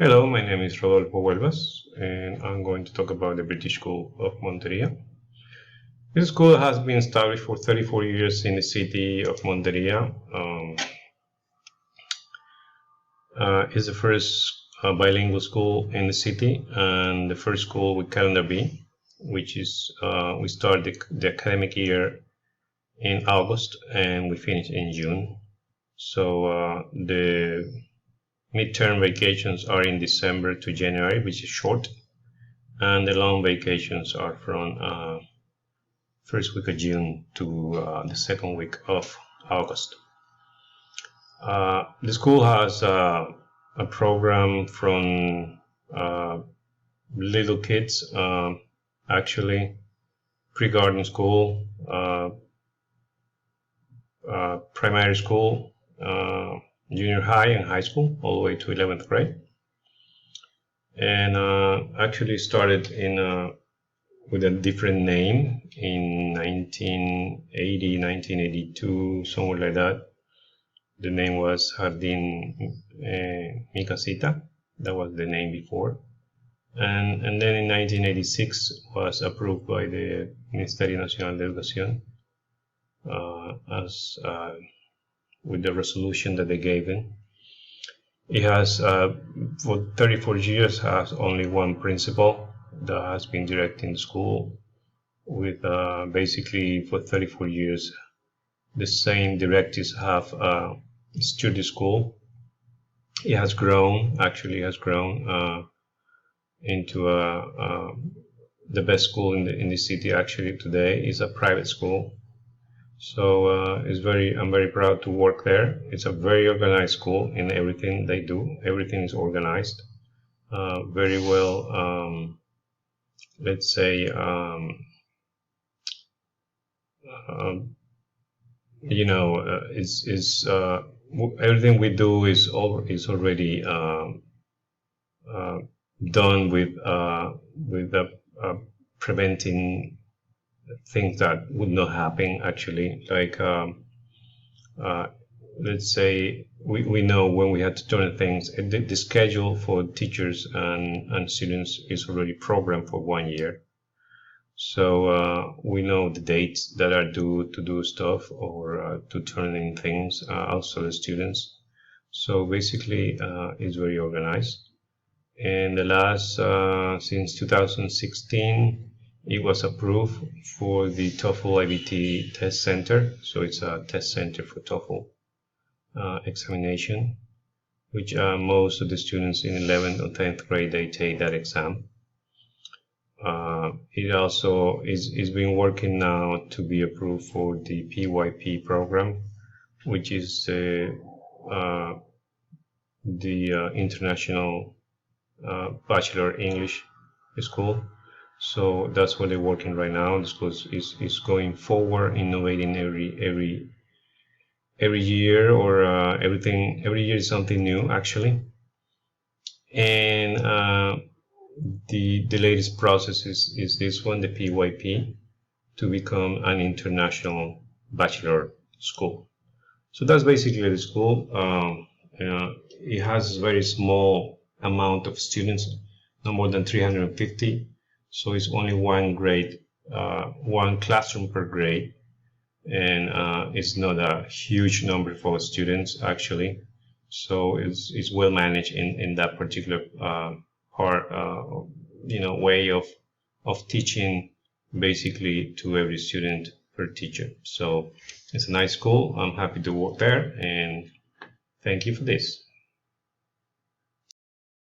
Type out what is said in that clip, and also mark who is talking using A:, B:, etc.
A: Hello, my name is Rodolfo Huelvas, and I'm going to talk about the British School of Monteria. This school has been established for 34 years in the city of Monteria. It's the first bilingual school in the city and the first school with calendar B, which is we start the academic year in August and we finish in June. So the midterm vacations are in December to January, which is short, and the long vacations are from first week of June to the second week of August. The school has a program from little kids, actually pre-garden school, primary school, junior high and high school, all the way to 11th grade. And actually started in with a different name in 1980, 1982, somewhere like that. The name was Jardín Mi Casita. That was the name before. And then in 1986 was approved by the Ministerio Nacional de Educación as with the resolution that they gave in. It has, for 34 years, has only one principal that has been directing the school with basically for 34 years the same directives have steered the school. It has grown, actually has grown into the best school in the city. Actually today is a private school. So I'm very proud to work there. It's a very organized school in everything they do. Everything is organized very well. Let's say, everything we do is already done with preventing things that would not happen actually, like let's say we know when we have to turn things. The schedule for teachers and students is already programmed for 1 year, so we know the dates that are due to do stuff or to turn in things, also the students. So basically it's very organized. And the last since 2016 it was approved for the TOEFL IBT test center. So it's a test center for TOEFL examination, which most of the students in 11th or 10th grade, they take that exam. It also is been working now to be approved for the PYP program, which is the International Bachelor English School. So that's what they're working right now. The school is going forward, innovating every year, or every year is something new actually. And the latest process is this one, the PYP, to become an international bachelor school. So that's basically the school. It has a very small amount of students, no more than 350. So it's only one grade, one classroom per grade, and it's not a huge number for students actually. So it's well managed in that particular part, way of teaching basically to every student per teacher. So it's a nice school. I'm happy to work there, and thank you for this.